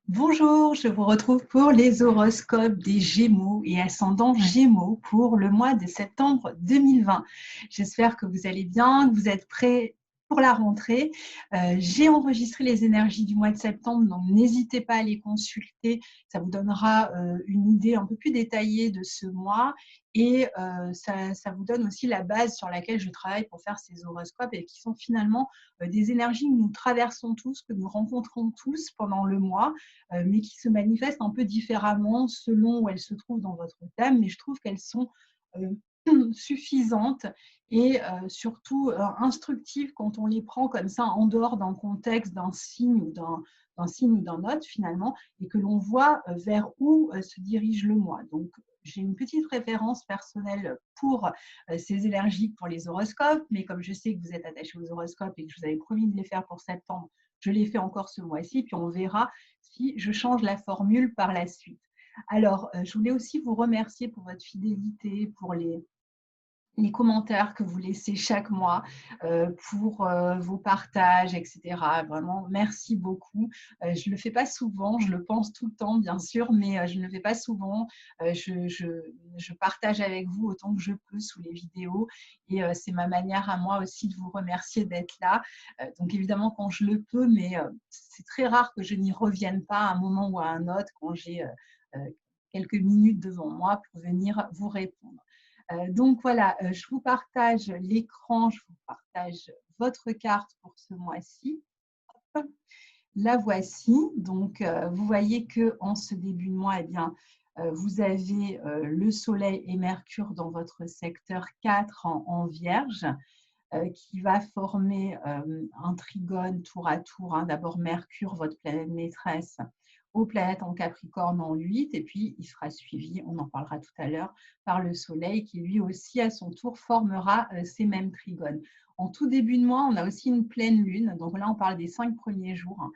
Bonjour, je vous retrouve pour les horoscopes des Gémeaux et ascendant Gémeaux pour le mois de septembre 2020. J'espère que vous allez bien, que vous êtes prêts pour la rentrée. J'ai enregistré les énergies du mois de septembre, donc n'hésitez pas à les consulter. Ça vous donnera une idée un peu plus détaillée de ce mois et ça vous donne aussi la base sur laquelle je travaille pour faire ces horoscopes et qui sont finalement des énergies que nous traversons tous, que nous rencontrons tous pendant le mois mais qui se manifestent un peu différemment selon où elles se trouvent dans votre thème, mais je trouve qu'elles sont suffisantes et surtout instructives quand on les prend comme ça en dehors d'un contexte, d'un signe ou d'un autre finalement, et que l'on voit vers où se dirige le mois. Donc, j'ai une petite référence personnelle pour ces énergies, pour les horoscopes, mais comme je sais que vous êtes attaché aux horoscopes et que je vous avais promis de les faire pour septembre, je les fais encore ce mois-ci, puis on verra si je change la formule par la suite. Alors, je voulais aussi vous remercier pour votre fidélité, pour les commentaires que vous laissez chaque mois, pour vos partages, etc. Vraiment, merci beaucoup. Je ne le fais pas souvent, je le pense tout le temps, bien sûr, mais je ne le fais pas souvent. Je partage avec vous autant que je peux sous les vidéos et c'est ma manière à moi aussi de vous remercier d'être là. Donc évidemment, quand je le peux, mais c'est très rare que je n'y revienne pas à un moment ou à un autre quand j'ai quelques minutes devant moi pour venir vous répondre. Donc voilà, je vous partage l'écran, je vous partage votre carte pour ce mois-ci. La voici. Donc, vous voyez qu'en ce début de mois, eh bien, vous avez le Soleil et Mercure dans votre secteur 4 en Vierge, qui va former un trigone tour à tour. D'abord Mercure, votre planète maîtresse, aux planètes en Capricorne en 8, et puis il sera suivi, on en parlera tout à l'heure, par le Soleil qui lui aussi à son tour formera ces mêmes trigones. En tout début de mois, on a aussi une pleine lune, donc là on parle des 5 premiers jours.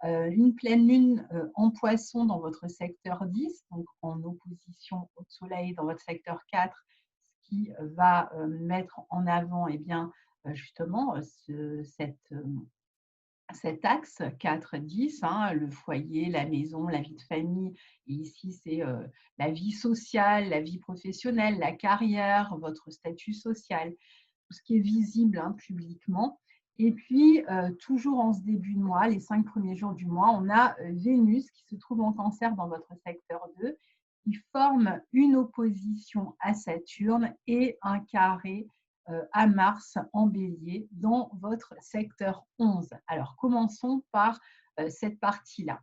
Une pleine lune en Poisson dans votre secteur 10, donc en opposition au Soleil dans votre secteur 4, ce qui va mettre en avant bien, justement cet axe 4-10, le foyer, la maison, la vie de famille. Et ici, c'est la vie sociale, la vie professionnelle, la carrière, votre statut social, tout ce qui est visible publiquement. Et puis, toujours en ce début de mois, les 5 premiers jours du mois, on a Vénus qui se trouve en Cancer dans votre secteur 2, qui forme une opposition à Saturne et un carré à Mars en Bélier dans votre secteur 11. Alors, commençons par cette partie-là.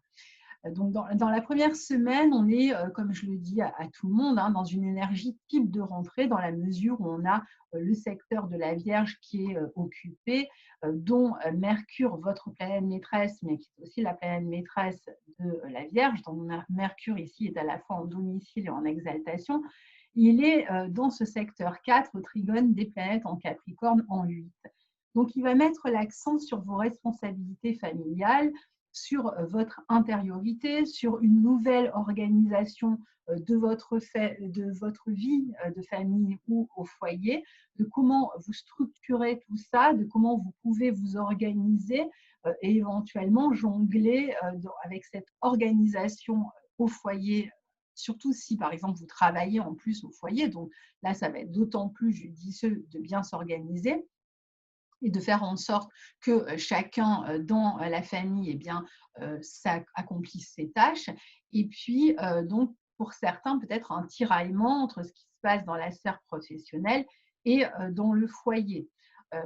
Donc, dans la première semaine, on est, comme je le dis à tout le monde, dans une énergie type de rentrée, dans la mesure où on a le secteur de la Vierge qui est occupé, dont Mercure, votre planète maîtresse, mais qui est aussi la planète maîtresse de la Vierge. Donc, Mercure ici est à la fois en domicile et en exaltation. Il est dans ce secteur 4, au trigone des planètes en Capricorne en 8. Donc, il va mettre l'accent sur vos responsabilités familiales, sur votre intériorité, sur une nouvelle organisation de votre vie de famille ou au foyer, de comment vous structurez tout ça, de comment vous pouvez vous organiser et éventuellement jongler avec cette organisation au foyer, surtout si par exemple vous travaillez en plus au foyer. Donc là, ça va être d'autant plus judicieux de bien s'organiser et de faire en sorte que chacun dans la famille accomplisse ses tâches. Et puis, donc, pour certains, peut-être un tiraillement entre ce qui se passe dans la sphère professionnelle et dans le foyer.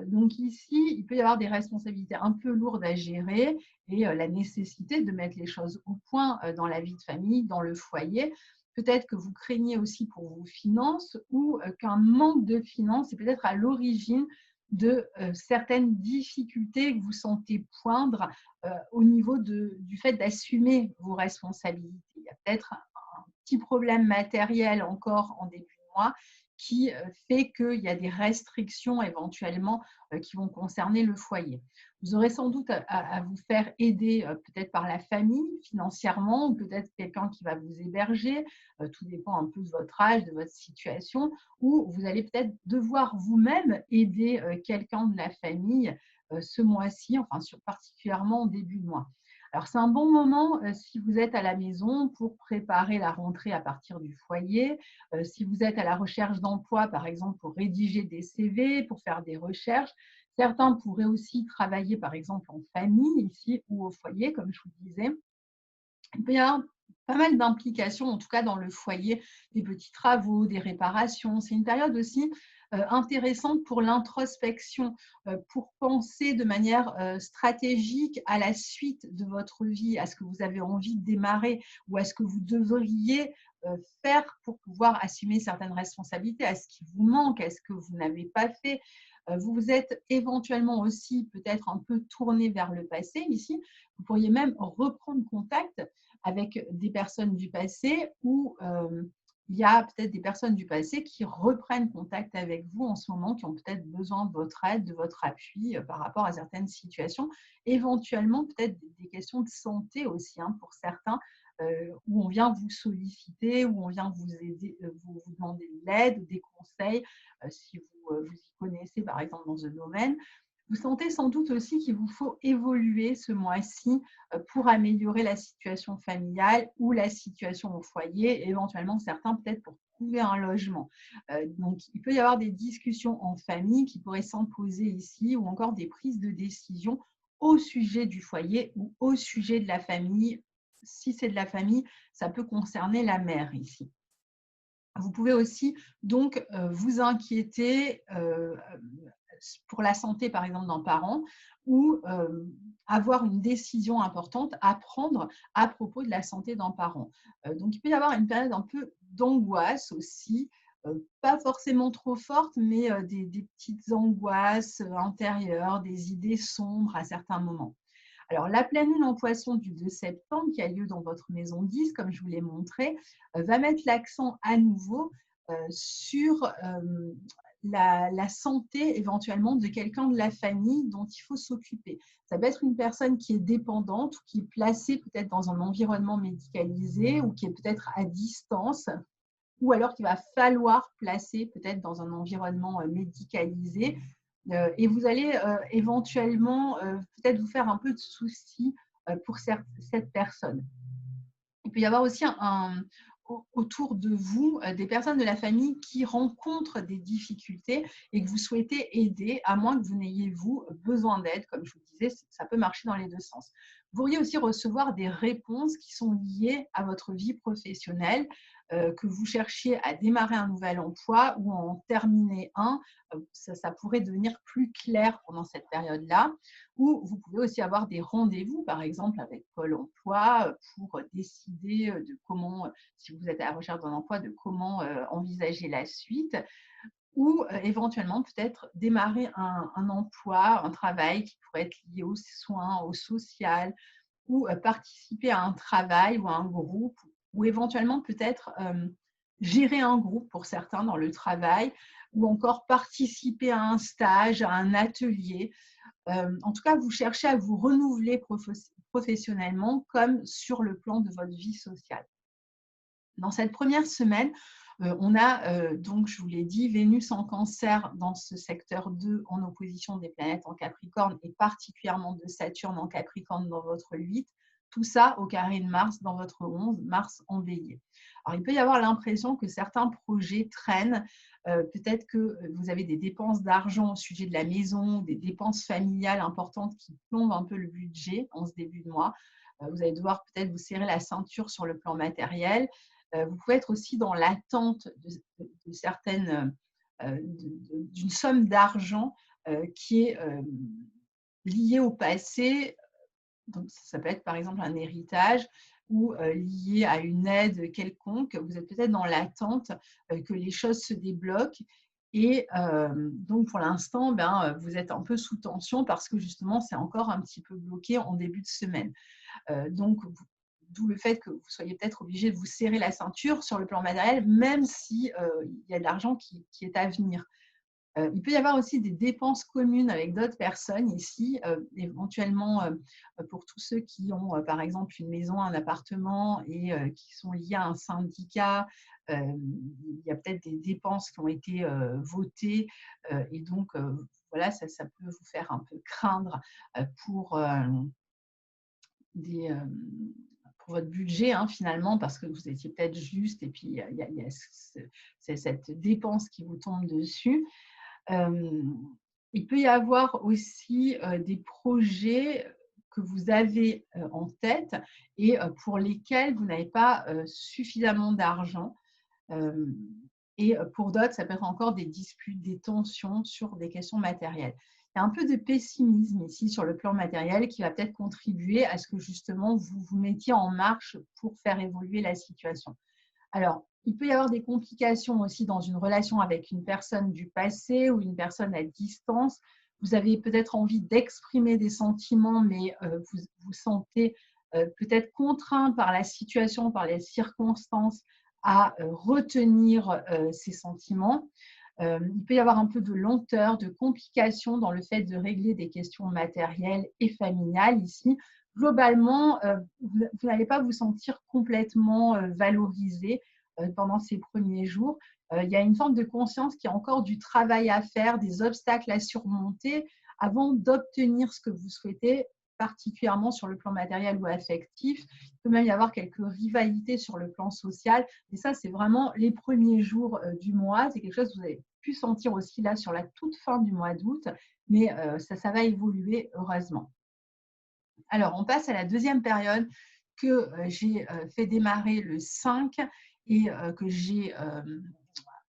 Donc ici, il peut y avoir des responsabilités un peu lourdes à gérer et la nécessité de mettre les choses au point dans la vie de famille, dans le foyer. Peut-être que vous craignez aussi pour vos finances ou qu'un manque de finances est peut-être à l'origine de certaines difficultés que vous sentez poindre au niveau du fait d'assumer vos responsabilités. Il y a peut-être un petit problème matériel encore en début de mois qui fait qu'il y a des restrictions éventuellement qui vont concerner le foyer. Vous aurez sans doute à vous faire aider peut-être par la famille financièrement ou peut-être quelqu'un qui va vous héberger, tout dépend un peu de votre âge, de votre situation, ou vous allez peut-être devoir vous-même aider quelqu'un de la famille ce mois-ci, enfin particulièrement au début de mois. Alors, c'est un bon moment si vous êtes à la maison pour préparer la rentrée à partir du foyer. Si vous êtes à la recherche d'emploi, par exemple, pour rédiger des CV, pour faire des recherches. Certains pourraient aussi travailler, par exemple, en famille, ici, ou au foyer, comme je vous disais. Il peut y avoir pas mal d'implications, en tout cas dans le foyer, des petits travaux, des réparations. C'est une période aussi intéressante pour l'introspection, pour penser de manière stratégique à la suite de votre vie, à ce que vous avez envie de démarrer ou à ce que vous devriez faire pour pouvoir assumer certaines responsabilités, à ce qui vous manque, à ce que vous n'avez pas fait. Vous vous êtes éventuellement aussi peut-être un peu tourné vers le passé ici. Vous pourriez même reprendre contact avec des personnes du passé ou il y a peut-être des personnes du passé qui reprennent contact avec vous en ce moment, qui ont peut-être besoin de votre aide, de votre appui par rapport à certaines situations. Éventuellement, peut-être des questions de santé aussi hein, pour certains, où on vient vous solliciter, où on vient vous aider, vous demander de l'aide, des conseils, si vous y connaissez par exemple dans ce domaine. Vous sentez sans doute aussi qu'il vous faut évoluer ce mois-ci pour améliorer la situation familiale ou la situation au foyer, et éventuellement certains peut-être pour trouver un logement. Donc, il peut y avoir des discussions en famille qui pourraient s'imposer ici ou encore des prises de décision au sujet du foyer ou au sujet de la famille. Si c'est de la famille, ça peut concerner la mère ici. Vous pouvez aussi donc vous inquiéter pour la santé, par exemple, d'un parent ou avoir une décision importante à prendre à propos de la santé d'un parent. Donc, il peut y avoir une période un peu d'angoisse aussi, pas forcément trop forte, mais des petites angoisses intérieures, des idées sombres à certains moments. Alors, la pleine lune en poisson du 2 septembre, qui a lieu dans votre maison 10, comme je vous l'ai montré, va mettre l'accent à nouveau sur la santé éventuellement de quelqu'un de la famille dont il faut s'occuper. Ça peut être une personne qui est dépendante ou qui est placée peut-être dans un environnement médicalisé ou qui est peut-être à distance ou alors qu'il va falloir placer peut-être dans un environnement médicalisé. Et vous allez éventuellement peut-être vous faire un peu de soucis pour cette personne. Il peut y avoir aussi autour de vous des personnes de la famille qui rencontrent des difficultés et que vous souhaitez aider, à moins que vous n'ayez, vous, besoin d'aide. Comme je vous disais, ça peut marcher dans les deux sens. Vous pourriez aussi recevoir des réponses qui sont liées à votre vie professionnelle, que vous cherchiez à démarrer un nouvel emploi ou à en terminer un. Ça pourrait devenir plus clair pendant cette période-là. Ou vous pouvez aussi avoir des rendez-vous, par exemple avec Pôle emploi, pour décider de comment, si vous êtes à la recherche d'un emploi, de comment envisager la suite. Ou éventuellement peut-être démarrer un emploi, un travail qui pourrait être lié aux soins, au social, ou participer à un travail ou à un groupe, ou éventuellement peut-être gérer un groupe pour certains dans le travail, ou encore participer à un stage, à un atelier. En tout cas, vous cherchez à vous renouveler professionnellement comme sur le plan de votre vie sociale. Dans cette première semaine, on a donc, je vous l'ai dit, Vénus en Cancer dans ce secteur 2 en opposition des planètes en Capricorne et particulièrement de Saturne en Capricorne dans votre 8. Tout ça au carré de Mars dans votre 11, Mars en Bélier. Alors, il peut y avoir l'impression que certains projets traînent. Peut-être que vous avez des dépenses d'argent au sujet de la maison, des dépenses familiales importantes qui plombent un peu le budget en ce début de mois. Vous allez devoir peut-être vous serrer la ceinture sur le plan matériel. Vous pouvez être aussi dans l'attente de certaines, d'une somme d'argent qui est liée au passé. Donc, ça peut être par exemple un héritage ou lié à une aide quelconque. Vous êtes peut-être dans l'attente que les choses se débloquent. Et donc, pour l'instant, vous êtes un peu sous tension parce que justement, c'est encore un petit peu bloqué en début de semaine. Donc, d'où le fait que vous soyez peut-être obligé de vous serrer la ceinture sur le plan matériel, même si il y a de l'argent qui est à venir. Il peut y avoir aussi des dépenses communes avec d'autres personnes ici, éventuellement pour tous ceux qui ont, par exemple, une maison, un appartement et qui sont liés à un syndicat. Il y a peut-être des dépenses qui ont été votées et donc, voilà, ça peut vous faire un peu craindre pour pour votre budget, hein, finalement, parce que vous étiez peut-être juste et puis il y a c'est cette dépense qui vous tombe dessus. Il peut y avoir aussi des projets que vous avez en tête et pour lesquels vous n'avez pas suffisamment d'argent. Euh, et pour d'autres, ça peut être encore des disputes, des tensions sur des questions matérielles. Il y a un peu de pessimisme ici sur le plan matériel qui va peut-être contribuer à ce que justement vous vous mettiez en marche pour faire évoluer la situation. Alors, il peut y avoir des complications aussi dans une relation avec une personne du passé ou une personne à distance. Vous avez peut-être envie d'exprimer des sentiments, mais vous vous sentez peut-être contraint par la situation, par les circonstances à retenir ces sentiments. Il peut y avoir un peu de lenteur, de complications dans le fait de régler des questions matérielles et familiales ici. Globalement, vous n'allez pas vous sentir complètement valorisé pendant ces premiers jours. Il y a une forme de conscience qu'il y a encore du travail à faire, des obstacles à surmonter avant d'obtenir ce que vous souhaitez, particulièrement sur le plan matériel ou affectif. Il peut même y avoir quelques rivalités sur le plan social. Et ça, c'est vraiment les premiers jours du mois. C'est quelque chose que vous avez pu sentir aussi là sur la toute fin du mois d'août, mais ça va évoluer heureusement. Alors, on passe à la deuxième période que j'ai fait démarrer le 5 et que j'ai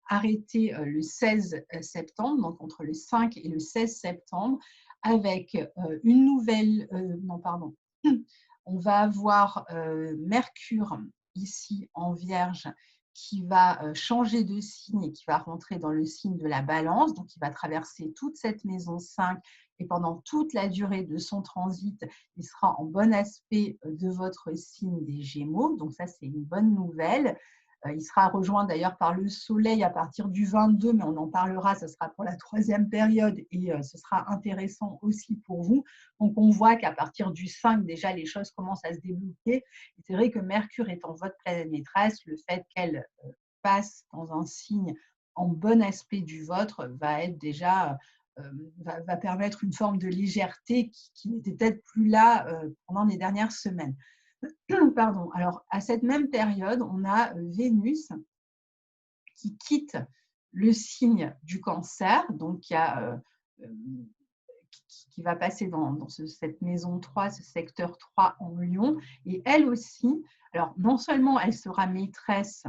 arrêté le 16 septembre, donc entre le 5 et le 16 septembre, avec une nouvelle, non pardon, on va avoir Mercure ici en Vierge qui va changer de signe et qui va rentrer dans le signe de la Balance, donc il va traverser toute cette maison 5 et pendant toute la durée de son transit, il sera en bon aspect de votre signe des Gémeaux, donc ça c'est une bonne nouvelle. Il sera rejoint d'ailleurs par le Soleil à partir du 22, mais on en parlera, ce sera pour la troisième période et ce sera intéressant aussi pour vous. Donc on voit qu'à partir du 5, déjà les choses commencent à se débloquer. C'est vrai que Mercure étant votre planète maîtresse, le fait qu'elle passe dans un signe en bon aspect du vôtre va être déjà va permettre une forme de légèreté qui n'était peut-être plus là pendant les dernières semaines. Pardon. Alors, à cette même période, on a Vénus qui quitte le signe du Cancer, donc qui va passer dans cette maison 3, ce secteur 3 en Lion. Et elle aussi, alors non seulement elle sera maîtresse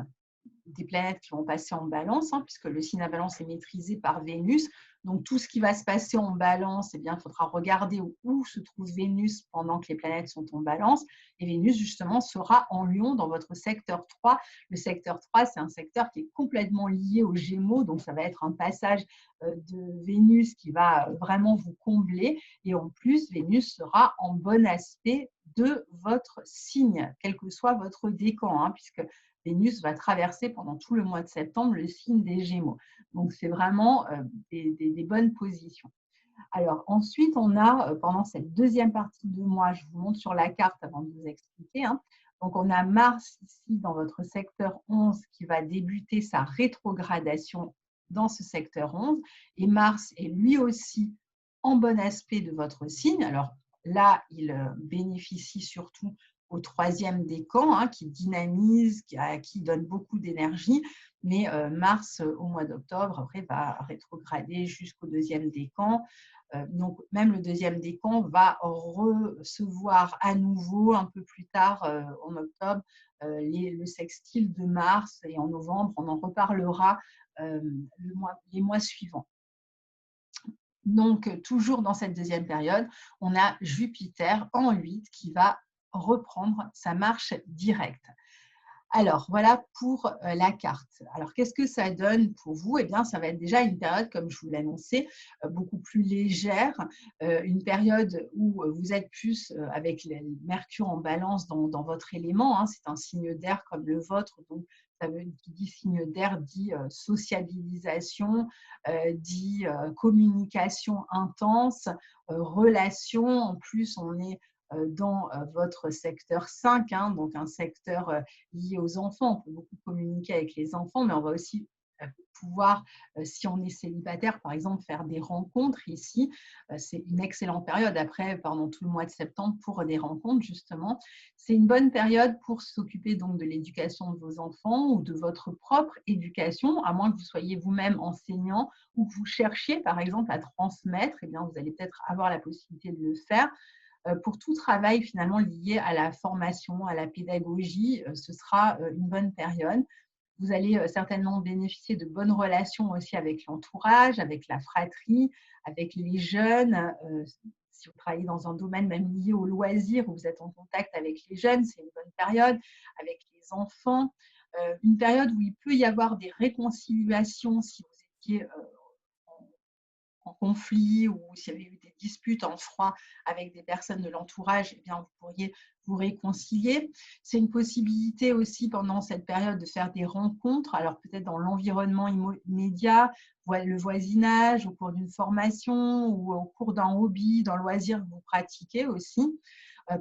des planètes qui vont passer en Balance, hein, puisque le signe à Balance est maîtrisé par Vénus. Donc, tout ce qui va se passer en Balance, eh bien, il faudra regarder où se trouve Vénus pendant que les planètes sont en Balance. Et Vénus, justement, sera en Lion dans votre secteur 3. Le secteur 3, c'est un secteur qui est complètement lié aux Gémeaux. Donc, ça va être un passage de Vénus qui va vraiment vous combler. Et en plus, Vénus sera en bon aspect de votre signe, quel que soit votre décan, hein, puisque Vénus va traverser pendant tout le mois de septembre le signe des Gémeaux. Donc, c'est vraiment des bonnes positions. Alors, ensuite, on a, pendant cette deuxième partie de mois, je vous montre sur la carte avant de vous expliquer, hein, donc on a Mars ici dans votre secteur 11 qui va débuter sa rétrogradation dans ce secteur 11. Et Mars est lui aussi en bon aspect de votre signe. Alors là, il bénéficie surtout au troisième décan, hein, qui dynamise, qui donne beaucoup d'énergie. Mais Mars, au mois d'octobre, après, va rétrograder jusqu'au deuxième décan. Donc, même le deuxième décan va recevoir à nouveau, un peu plus tard, en octobre, le sextile de Mars. Et en novembre, on en reparlera les mois suivants. Donc, toujours dans cette deuxième période, on a Jupiter en 8 qui va reprendre sa marche directe. Alors, voilà pour la carte. Alors, qu'est-ce que ça donne pour vous? Eh bien, ça va être déjà une période, comme je vous l'annonçais, beaucoup plus légère, une période où vous êtes plus avec le Mercure en Balance dans votre élément, hein. C'est un signe d'air comme le vôtre, donc qui dit signe d'air dit sociabilisation, dit communication intense, relation. En plus, on est dans votre secteur 5, hein, donc un secteur lié aux enfants. On peut beaucoup communiquer avec les enfants, mais on va aussi pouvoir, si on est célibataire, par exemple, faire des rencontres ici. C'est une excellente période après, pendant tout le mois de septembre, pour des rencontres, justement. C'est une bonne période pour s'occuper donc de l'éducation de vos enfants ou de votre propre éducation, à moins que vous soyez vous-même enseignant ou que vous cherchiez, par exemple, à transmettre. Eh bien, vous allez peut-être avoir la possibilité de le faire. Pour tout travail finalement lié à la formation, à la pédagogie, ce sera une bonne période. Vous allez certainement bénéficier de bonnes relations aussi avec l'entourage, avec la fratrie, avec les jeunes. Si vous travaillez dans un domaine même lié au loisir, où vous êtes en contact avec les jeunes, c'est une bonne période, avec les enfants. Une période où il peut y avoir des réconciliations si vous étiez en conflit ou s'il y avait eu des disputes en froid avec des personnes de l'entourage, eh bien, vous pourriez vous réconcilier. C'est une possibilité aussi pendant cette période de faire des rencontres, alors peut-être dans l'environnement immédiat, le voisinage, au cours d'une formation ou au cours d'un hobby, d'un loisir que vous pratiquez aussi,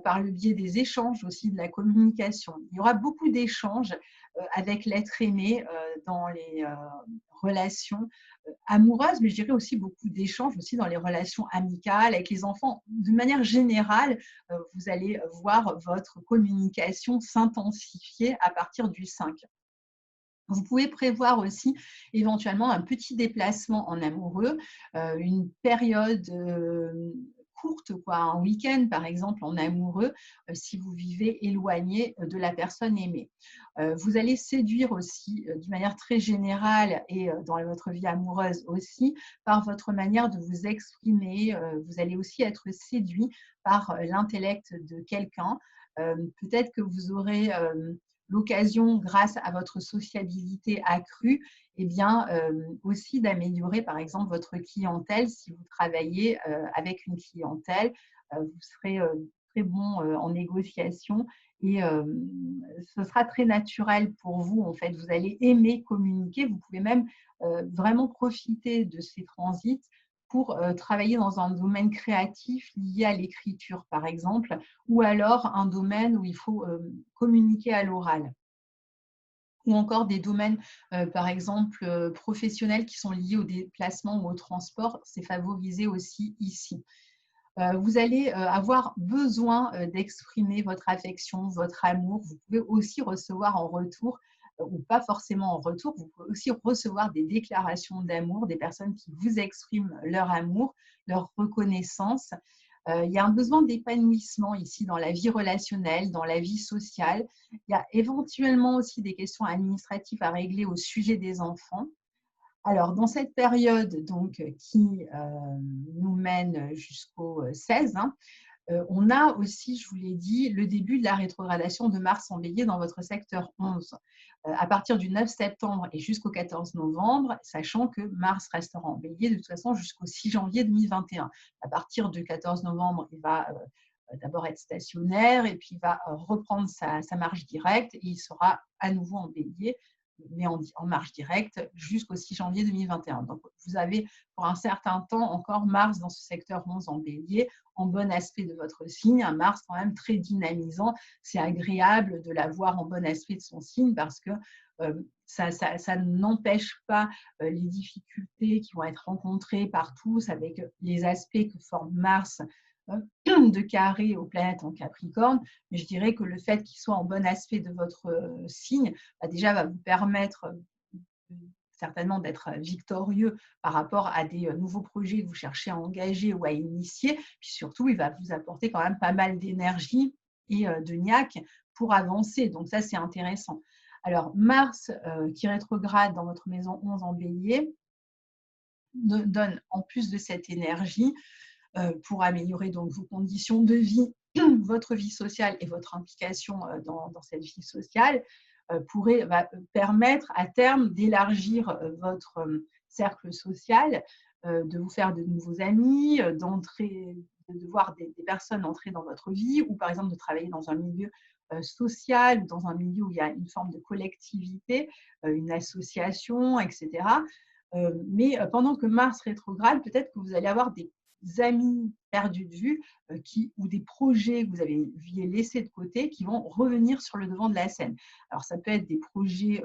par le biais des échanges aussi, de la communication. Il y aura beaucoup d'échanges avec l'être aimé dans les relations amoureuses, mais je dirais aussi beaucoup d'échanges aussi dans les relations amicales avec les enfants. De manière générale, vous allez voir votre communication s'intensifier à partir du 5. Vous pouvez prévoir aussi éventuellement un petit déplacement en amoureux, une période courte, quoi, un week-end par exemple en amoureux, si vous vivez éloigné de la personne aimée. Vous allez séduire aussi d'une manière très générale et dans votre vie amoureuse aussi, par votre manière de vous exprimer. Vous allez aussi être séduit par l'intellect de quelqu'un. Peut-être que vous aurez l'occasion, grâce à votre sociabilité accrue, eh bien, aussi d'améliorer, par exemple, votre clientèle. Si vous travaillez avec une clientèle, vous serez très bon en négociation et ce sera très naturel pour vous. En fait, vous allez aimer communiquer. Vous pouvez même vraiment profiter de ces transits pour travailler dans un domaine créatif lié à l'écriture, par exemple, ou alors un domaine où il faut communiquer à l'oral, ou encore des domaines, par exemple, professionnels qui sont liés au déplacement ou au transport. C'est favorisé aussi ici. Vous allez avoir besoin d'exprimer votre affection, votre amour. Vous pouvez aussi recevoir en retour, ou pas forcément en retour, vous pouvez aussi recevoir des déclarations d'amour, des personnes qui vous expriment leur amour, leur reconnaissance. Il y a un besoin d'épanouissement ici dans la vie relationnelle, dans la vie sociale. Il y a éventuellement aussi des questions administratives à régler au sujet des enfants. Alors, dans cette période donc, qui nous mène jusqu'au 16, hein, on a aussi, je vous l'ai dit, le début de la rétrogradation de Mars en Bélier dans votre secteur 11. À partir du 9 septembre et jusqu'au 14 novembre, sachant que Mars restera en Bélier de toute façon jusqu'au 6 janvier 2021. À partir du 14 novembre, il va d'abord être stationnaire et puis il va reprendre sa marche directe et il sera à nouveau en Bélier, mais en marche directe jusqu'au 6 janvier 2021. Donc, vous avez pour un certain temps encore Mars dans ce secteur 11 en Bélier, en bon aspect de votre signe, un Mars quand même très dynamisant. C'est agréable de l'avoir en bon aspect de son signe parce que ça n'empêche pas les difficultés qui vont être rencontrées par tous avec les aspects que forme Mars de carré aux planètes en Capricorne, mais je dirais que le fait qu'il soit en bon aspect de votre signe, déjà va vous permettre certainement d'être victorieux par rapport à des nouveaux projets que vous cherchez à engager ou à initier. Puis surtout, il va vous apporter quand même pas mal d'énergie et de niaque pour avancer. Donc ça, c'est intéressant. Alors, Mars qui rétrograde dans votre maison 11 en Bélier donne en plus de cette énergie pour améliorer donc vos conditions de vie, votre vie sociale et votre implication dans cette vie sociale, va permettre à terme d'élargir votre cercle social, de vous faire de nouveaux amis, de voir des personnes entrer dans votre vie, ou par exemple de travailler dans un milieu social, dans un milieu où il y a une forme de collectivité, une association, etc. Mais pendant que Mars rétrograde, peut-être que vous allez avoir des amis perdus de vue ou des projets que vous aviez laissés de côté qui vont revenir sur le devant de la scène. Alors, ça peut être des projets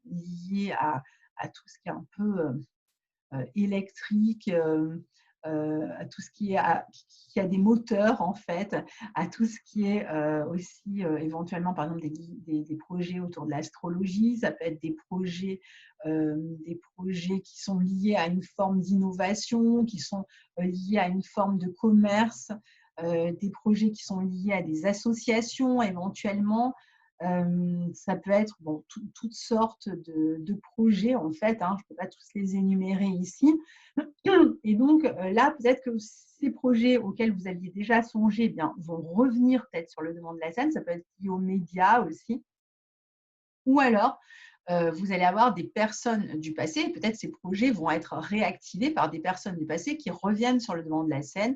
liés à tout ce qui est un peu électrique, à tout ce qui a des moteurs en fait, à tout ce qui est aussi éventuellement par exemple des projets autour de l'astrologie, ça peut être des projets qui sont liés à une forme d'innovation, qui sont liés à une forme de commerce, des projets qui sont liés à des associations éventuellement. Ça peut être bon, toutes sortes de projets en fait, hein, je ne peux pas tous les énumérer ici. Et donc là, peut-être que ces projets auxquels vous aviez déjà songé eh bien, vont revenir peut-être sur le devant de la scène, ça peut être lié aux médias aussi. Ou alors, vous allez avoir des personnes du passé, et peut-être ces projets vont être réactivés par des personnes du passé qui reviennent sur le devant de la scène,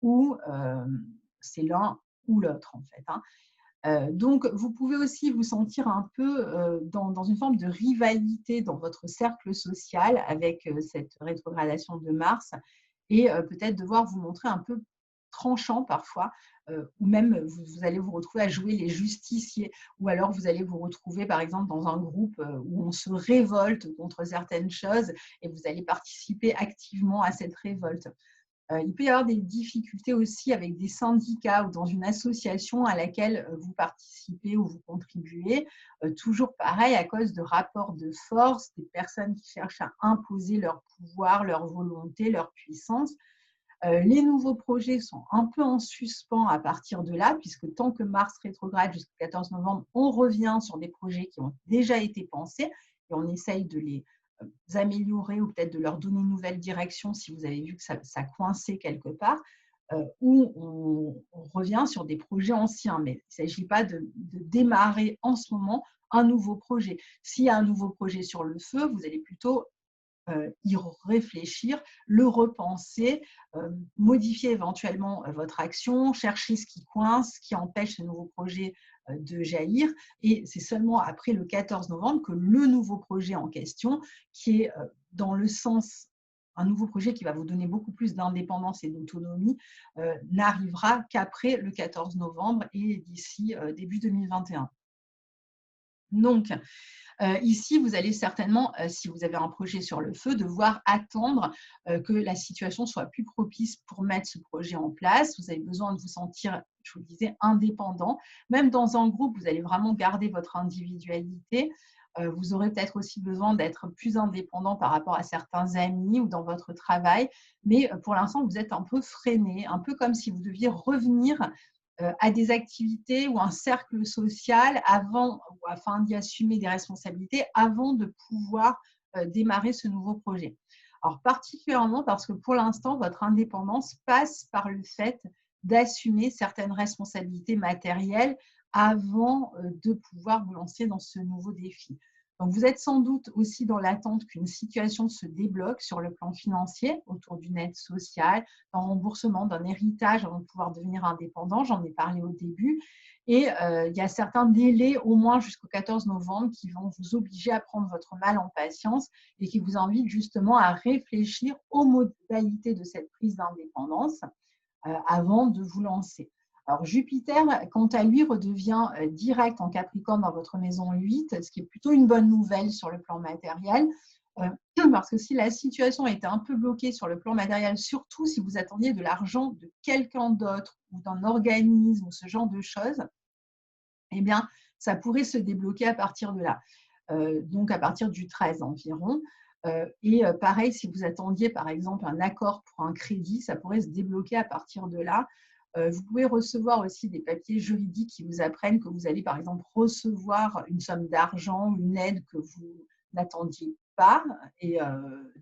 ou c'est l'un ou l'autre en fait, hein. Donc, vous pouvez aussi vous sentir un peu dans une forme de rivalité dans votre cercle social avec cette rétrogradation de Mars et peut-être devoir vous montrer un peu tranchant parfois, ou même vous allez vous retrouver à jouer les justiciers, ou alors vous allez vous retrouver par exemple dans un groupe où on se révolte contre certaines choses et vous allez participer activement à cette révolte. Il peut y avoir des difficultés aussi avec des syndicats ou dans une association à laquelle vous participez ou vous contribuez. Toujours pareil, à cause de rapports de force, des personnes qui cherchent à imposer leur pouvoir, leur volonté, leur puissance. Les nouveaux projets sont un peu en suspens à partir de là, puisque tant que Mars rétrograde jusqu'au 14 novembre, on revient sur des projets qui ont déjà été pensés et on essaye de les améliorer ou peut-être de leur donner une nouvelle direction si vous avez vu que ça coinçait quelque part, ou on revient sur des projets anciens. Mais il ne s'agit pas de démarrer en ce moment un nouveau projet. S'il y a un nouveau projet sur le feu, vous allez plutôt y réfléchir, le repenser, modifier éventuellement votre action, chercher ce qui coince, ce qui empêche ce nouveau projet de jaillir. Et c'est seulement après le 14 novembre que le nouveau projet en question, qui est dans le sens, un nouveau projet qui va vous donner beaucoup plus d'indépendance et d'autonomie, n'arrivera qu'après le 14 novembre et d'ici début 2021. Donc, ici, vous allez certainement, si vous avez un projet sur le feu, devoir attendre que la situation soit plus propice pour mettre ce projet en place. Vous avez besoin de vous sentir, je vous le disais, indépendant. Même dans un groupe, vous allez vraiment garder votre individualité. Vous aurez peut-être aussi besoin d'être plus indépendant par rapport à certains amis ou dans votre travail. Mais pour l'instant, vous êtes un peu freiné, un peu comme si vous deviez revenir à des activités ou un cercle social avant, afin d'y assumer des responsabilités avant de pouvoir démarrer ce nouveau projet. Alors, particulièrement parce que pour l'instant, votre indépendance passe par le fait d'assumer certaines responsabilités matérielles avant de pouvoir vous lancer dans ce nouveau défi. Donc, vous êtes sans doute aussi dans l'attente qu'une situation se débloque sur le plan financier autour d'une aide sociale, d'un remboursement, d'un héritage avant de pouvoir devenir indépendant. J'en ai parlé au début. Et il y a certains délais, au moins jusqu'au 14 novembre, qui vont vous obliger à prendre votre mal en patience et qui vous invitent justement à réfléchir aux modalités de cette prise d'indépendance avant de vous lancer. Alors Jupiter, quant à lui, redevient direct en Capricorne dans votre maison 8, ce qui est plutôt une bonne nouvelle sur le plan matériel, parce que si la situation était un peu bloquée sur le plan matériel, surtout si vous attendiez de l'argent de quelqu'un d'autre ou d'un organisme ou ce genre de choses, eh bien, ça pourrait se débloquer à partir de là, donc à partir du 13 environ. Et pareil, si vous attendiez par exemple un accord pour un crédit, ça pourrait se débloquer à partir de là. Vous pouvez recevoir aussi des papiers juridiques qui vous apprennent que vous allez par exemple recevoir une somme d'argent, une aide que vous n'attendiez pas. Et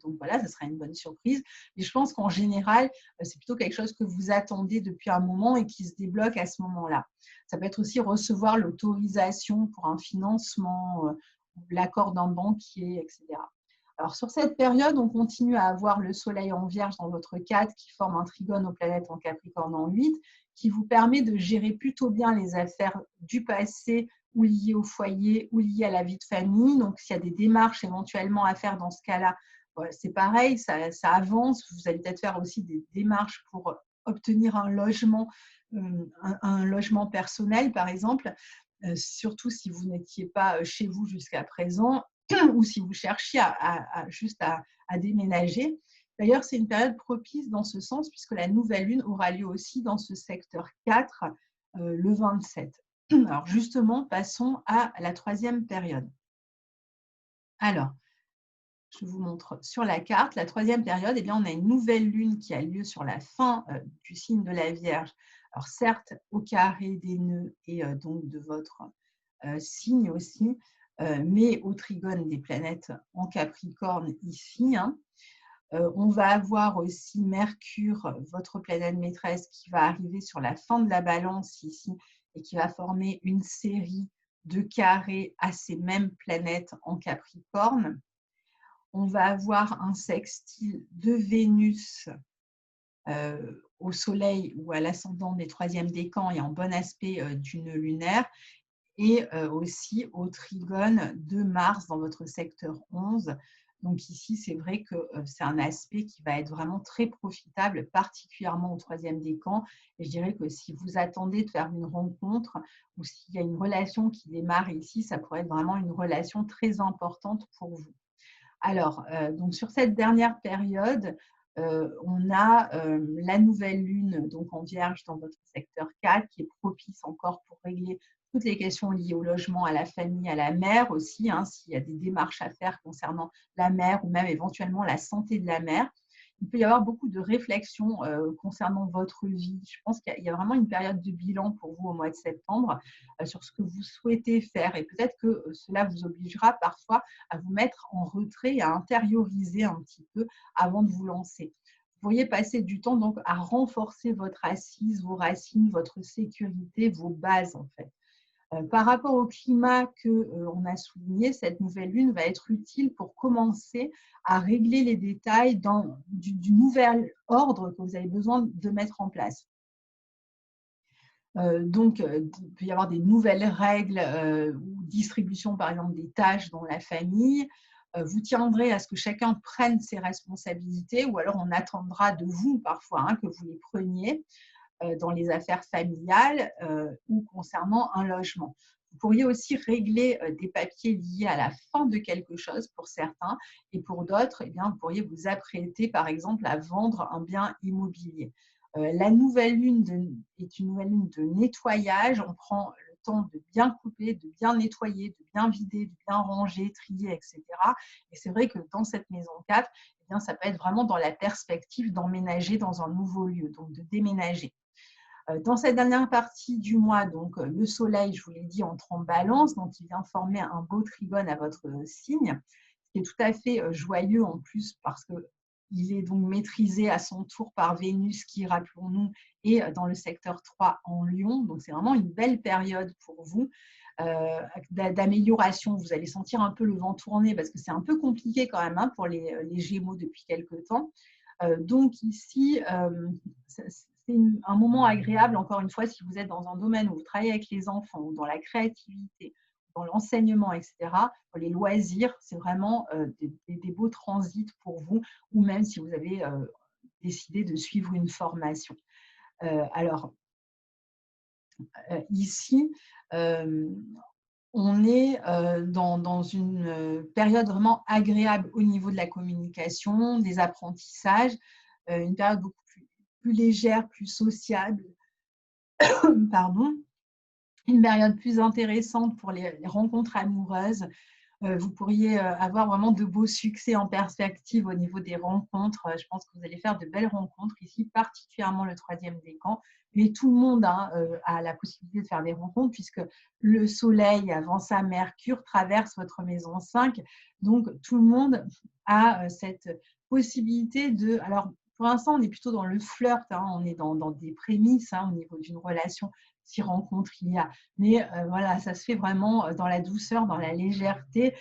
donc voilà, ce sera une bonne surprise. Mais je pense qu'en général, c'est plutôt quelque chose que vous attendez depuis un moment et qui se débloque à ce moment-là. Ça peut être aussi recevoir l'autorisation pour un financement, l'accord d'un banquier, etc. Alors, sur cette période, on continue à avoir le Soleil en Vierge dans votre 4 qui forme un trigone aux planètes en Capricorne en 8, qui vous permet de gérer plutôt bien les affaires du passé ou liées au foyer ou liées à la vie de famille. Donc, s'il y a des démarches éventuellement à faire dans ce cas-là, c'est pareil, ça avance. Vous allez peut-être faire aussi des démarches pour obtenir un logement personnel, par exemple, surtout si vous n'étiez pas chez vous jusqu'à présent. ou si vous cherchiez juste à déménager. D'ailleurs, c'est une période propice dans ce sens, puisque la nouvelle lune aura lieu aussi dans ce secteur 4 le 27. Alors justement, passons à la troisième période. Alors, je vous montre sur la carte, la troisième période, eh bien, on a une nouvelle lune qui a lieu sur la fin du signe de la Vierge. Alors certes, au carré des nœuds et donc de votre signe aussi, mais au trigone des planètes en Capricorne ici. Hein. On va avoir aussi Mercure, votre planète maîtresse, qui va arriver sur la fin de la balance ici et qui va former une série de carrés à ces mêmes planètes en Capricorne. On va avoir un sextile de Vénus au Soleil ou à l'ascendant des troisièmes décans et en bon aspect d'une lunaire, et aussi au trigone de Mars dans votre secteur 11. Donc ici, c'est vrai que c'est un aspect qui va être vraiment très profitable, particulièrement au troisième décan. Et je dirais que si vous attendez de faire une rencontre ou s'il y a une relation qui démarre ici, ça pourrait être vraiment une relation très importante pour vous. Alors, donc sur cette dernière période, on a la nouvelle lune donc en Vierge dans votre secteur 4 qui est propice encore pour régler toutes les questions liées au logement, à la famille, à la mère aussi, hein, s'il y a des démarches à faire concernant la mère ou même éventuellement la santé de la mère. Il peut y avoir beaucoup de réflexions concernant votre vie. Je pense qu'il y a vraiment une période de bilan pour vous au mois de septembre sur ce que vous souhaitez faire. Et peut-être que cela vous obligera parfois à vous mettre en retrait et à intérioriser un petit peu avant de vous lancer. Vous pourriez passer du temps donc à renforcer votre assise, vos racines, votre sécurité, vos bases en fait. Par rapport au climat qu'on a souligné, cette nouvelle lune va être utile pour commencer à régler les détails du nouvel ordre que vous avez besoin de mettre en place. Donc, il peut y avoir des nouvelles règles ou distribution, par exemple, des tâches dans la famille. Vous tiendrez à ce que chacun prenne ses responsabilités ou alors on attendra de vous parfois hein, que vous les preniez dans les affaires familiales ou concernant un logement. Vous pourriez aussi régler des papiers liés à la fin de quelque chose pour certains et pour d'autres, eh bien, vous pourriez vous apprêter par exemple à vendre un bien immobilier. La nouvelle lune est une nouvelle lune de nettoyage. On prend le temps de bien couper, de bien nettoyer, de bien vider, de bien ranger, trier, etc. Et c'est vrai que dans cette maison 4, eh bien, ça peut être vraiment dans la perspective d'emménager dans un nouveau lieu, donc de déménager. Dans cette dernière partie du mois, donc le soleil, je vous l'ai dit, entre en balance, donc il vient former un beau trigone à votre signe, ce qui est tout à fait joyeux en plus parce qu'il est donc maîtrisé à son tour par Vénus qui, rappelons-nous, est dans le secteur 3 en Lion. Donc c'est vraiment une belle période pour vous d'amélioration. Vous allez sentir un peu le vent tourner parce que c'est un peu compliqué quand même hein, pour les Gémeaux depuis quelques temps. Donc ici, c'est un moment agréable, encore une fois, si vous êtes dans un domaine où vous travaillez avec les enfants, ou dans la créativité, dans l'enseignement, etc., pour les loisirs, c'est vraiment des beaux transits pour vous, ou même si vous avez décidé de suivre une formation. Alors, ici, on est dans une période vraiment agréable au niveau de la communication, des apprentissages, une période beaucoup plus légère, plus sociable, pardon, une période plus intéressante pour les rencontres amoureuses. Vous pourriez avoir vraiment de beaux succès en perspective au niveau des rencontres. Je pense que vous allez faire de belles rencontres ici, particulièrement le troisième décan. Mais tout le monde hein, a la possibilité de faire des rencontres puisque le soleil, avant ça, Mercure, traverse votre maison 5. Donc, tout le monde a cette possibilité de… Alors, pour l'instant, on est plutôt dans le flirt, hein, on est dans des prémices hein, au niveau d'une relation si rencontre il y a. Mais voilà, ça se fait vraiment dans la douceur, dans la légèreté,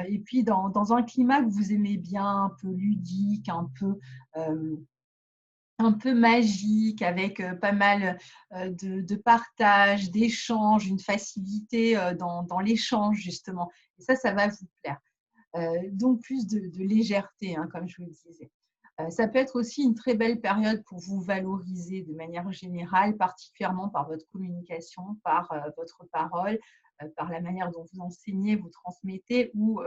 et puis dans un climat que vous aimez bien, un peu ludique, un peu magique, avec pas mal de partage, d'échange, une facilité dans l'échange, justement. Et ça va vous plaire. Donc, plus de légèreté, hein, comme je vous le disais. Ça peut être aussi une très belle période pour vous valoriser de manière générale, particulièrement par votre communication, par votre parole, par la manière dont vous enseignez, vous transmettez ou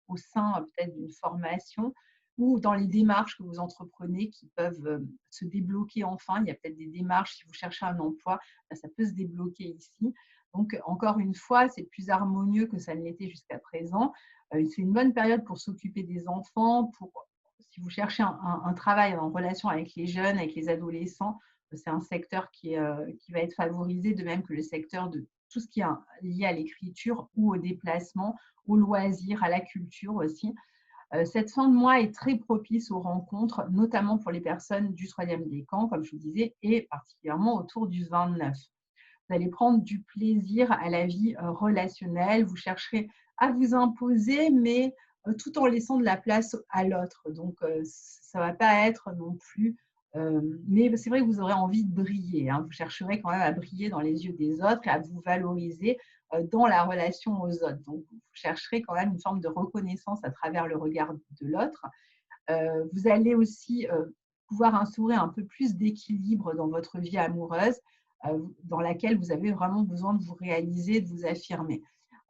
au sein peut-être d'une formation ou dans les démarches que vous entreprenez qui peuvent se débloquer enfin. Il y a peut-être des démarches, si vous cherchez un emploi, ça peut se débloquer ici. Donc, encore une fois, c'est plus harmonieux que ça ne l'était jusqu'à présent. C'est une bonne période pour s'occuper des enfants, si vous cherchez un travail en relation avec les jeunes, avec les adolescents, c'est un secteur qui va être favorisé, de même que le secteur de tout ce qui est lié à l'écriture ou au déplacement, au loisir, à la culture aussi. Cette fin de mois est très propice aux rencontres, notamment pour les personnes du troisième décan, comme je vous disais, et particulièrement autour du 29. Vous allez prendre du plaisir à la vie relationnelle, vous chercherez à vous imposer, mais tout en laissant de la place à l'autre. Donc, ça ne va pas être non plus… mais c'est vrai que vous aurez envie de briller, hein. Vous chercherez quand même à briller dans les yeux des autres et à vous valoriser dans la relation aux autres. Donc, vous chercherez quand même une forme de reconnaissance à travers le regard de l'autre. Vous allez aussi pouvoir instaurer un peu plus d'équilibre dans votre vie amoureuse, dans laquelle vous avez vraiment besoin de vous réaliser, de vous affirmer.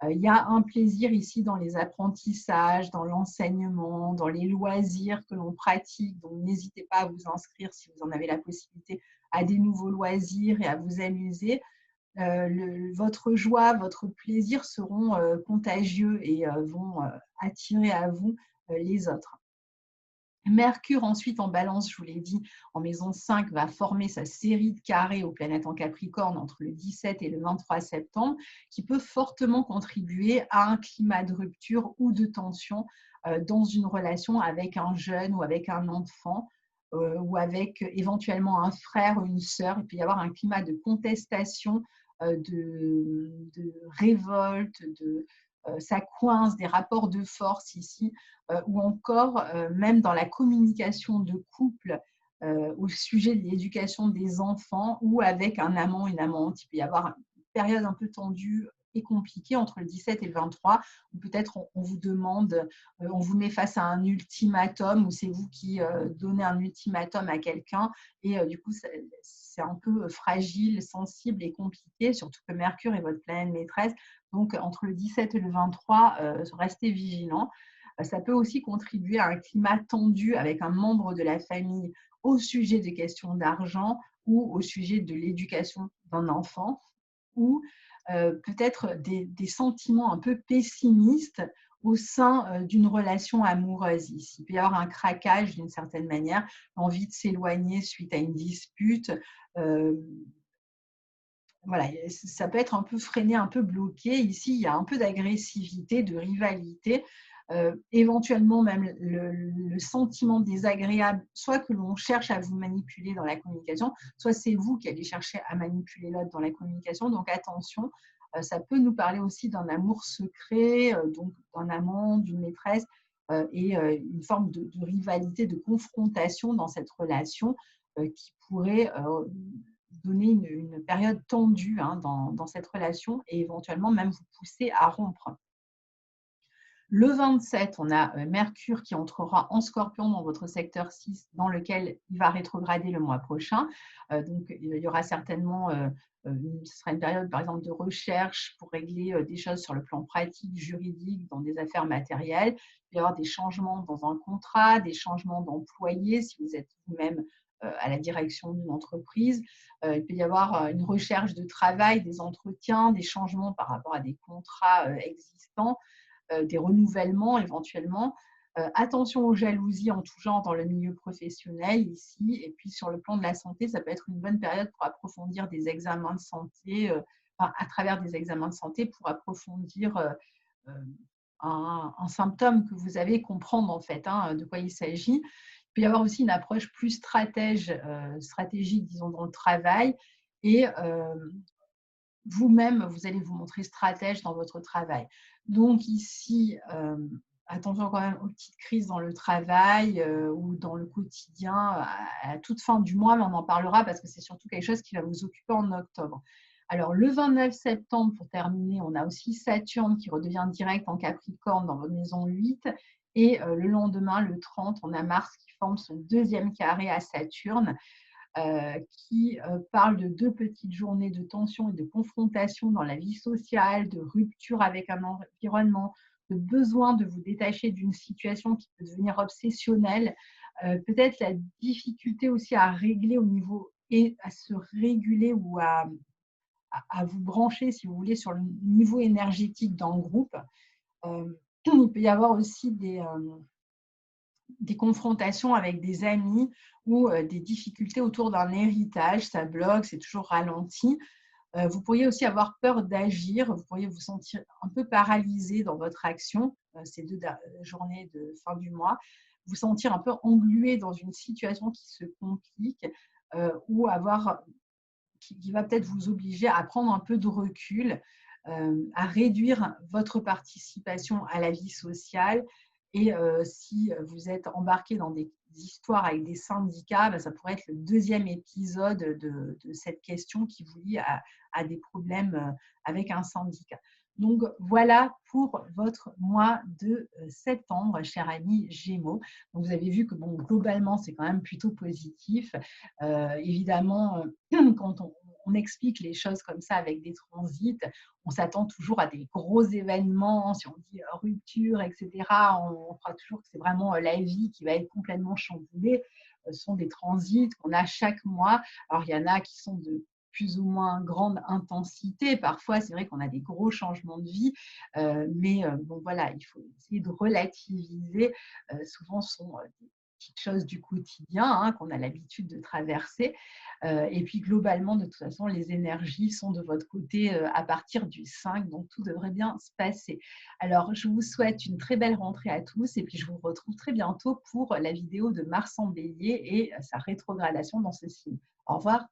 Il y a un plaisir ici dans les apprentissages, dans l'enseignement, dans les loisirs que l'on pratique. Donc, n'hésitez pas à vous inscrire si vous en avez la possibilité à des nouveaux loisirs et à vous amuser. Votre joie, votre plaisir seront contagieux et vont attirer à vous les autres. Mercure, ensuite, en balance, je vous l'ai dit, en maison 5, va former sa série de carrés aux planètes en Capricorne entre le 17 et le 23 septembre, qui peut fortement contribuer à un climat de rupture ou de tension dans une relation avec un jeune ou avec un enfant ou avec éventuellement un frère ou une sœur. Il peut y avoir un climat de contestation, de révolte, ça coince, des rapports de force ici, ou encore même dans la communication de couple au sujet de l'éducation des enfants ou avec un amant, une amante. Il peut y avoir une période un peu tendue et compliquée entre le 17 et le 23, où peut-être on vous demande, on vous met face à un ultimatum, ou c'est vous qui donnez un ultimatum à quelqu'un, et du coup, c'est un peu fragile, sensible et compliqué, surtout que Mercure est votre planète maîtresse. Donc, entre le 17 et le 23, restez vigilants. Ça peut aussi contribuer à un climat tendu avec un membre de la famille au sujet des questions d'argent ou au sujet de l'éducation d'un enfant, ou peut-être des sentiments un peu pessimistes au sein d'une relation amoureuse ici. Il peut y avoir un craquage d'une certaine manière, l'envie de s'éloigner suite à une dispute. Voilà, ça peut être un peu freiné, un peu bloqué. Ici, il y a un peu d'agressivité, de rivalité, éventuellement même le sentiment désagréable, soit que l'on cherche à vous manipuler dans la communication, soit c'est vous qui allez chercher à manipuler l'autre dans la communication. Donc attention, ça peut nous parler aussi d'un amour secret, donc d'un amant, d'une maîtresse, et une forme de rivalité, de confrontation dans cette relation qui pourrait donner une période tendue dans cette relation et éventuellement même vous pousser à rompre. Le 27, on a Mercure qui entrera en Scorpion dans votre secteur 6, dans lequel il va rétrograder le mois prochain. Donc, il y aura certainement, ce sera une période, par exemple, de recherche pour régler des choses sur le plan pratique, juridique, dans des affaires matérielles. Il va y avoir des changements dans un contrat, des changements d'employés, si vous êtes vous-même à la direction d'une entreprise. Il peut y avoir une recherche de travail, des entretiens, des changements par rapport à des contrats existants, des renouvellements éventuellement. Attention aux jalousies en tout genre dans le milieu professionnel ici. Et puis sur le plan de la santé, ça peut être une bonne période pour approfondir des examens de santé, à travers des examens de santé pour approfondir un symptôme que vous avez, comprendre en fait de quoi il s'agit. Il peut y avoir aussi une approche plus stratégique, disons, dans le travail. Et vous-même, vous allez vous montrer stratège dans votre travail. Donc ici, attention quand même aux petites crises dans le travail ou dans le quotidien à toute fin du mois, mais on en parlera parce que c'est surtout quelque chose qui va vous occuper en octobre. Alors, le 29 septembre, pour terminer, on a aussi Saturne qui redevient direct en Capricorne dans votre maison 8. Et le lendemain, le 30, on a Mars qui forme son deuxième carré à Saturne, qui parle de 2 petites journées de tension et de confrontation dans la vie sociale, de rupture avec un environnement, de besoin de vous détacher d'une situation qui peut devenir obsessionnelle, peut-être la difficulté aussi à régler au niveau et à se réguler ou à vous brancher, si vous voulez, sur le niveau énergétique dans le groupe. Il peut y avoir aussi des confrontations avec des amis ou des difficultés autour d'un héritage, ça bloque, c'est toujours ralenti. Vous pourriez aussi avoir peur d'agir, vous pourriez vous sentir un peu paralysé dans votre action ces journées de fin du mois, vous sentir un peu englué dans une situation qui se complique ou qui va peut-être vous obliger à prendre un peu de recul, à réduire votre participation à la vie sociale. Et si vous êtes embarqué dans des histoires avec des syndicats, ben, ça pourrait être le deuxième épisode de cette question qui vous lie à des problèmes avec un syndicat. Donc voilà pour votre mois de septembre, cher ami Gémeaux. Donc, vous avez vu que bon, globalement, c'est quand même plutôt positif. Évidemment, quand on explique les choses comme ça avec des transits, on s'attend toujours à des gros événements. Si on dit rupture, etc., on croit toujours que c'est vraiment la vie qui va être complètement chamboulée. Ce sont des transits qu'on a chaque mois. Alors, il y en a qui sont de plus ou moins grande intensité. Parfois, c'est vrai qu'on a des gros changements de vie, mais bon, voilà, il faut essayer de relativiser. Souvent, ce sont des petites choses du quotidien qu'on a l'habitude de traverser. Et puis, globalement, de toute façon, les énergies sont de votre côté à partir du 5, donc tout devrait bien se passer. Alors, je vous souhaite une très belle rentrée à tous et puis je vous retrouve très bientôt pour la vidéo de Mars en Bélier et sa rétrogradation dans ce signe. Au revoir.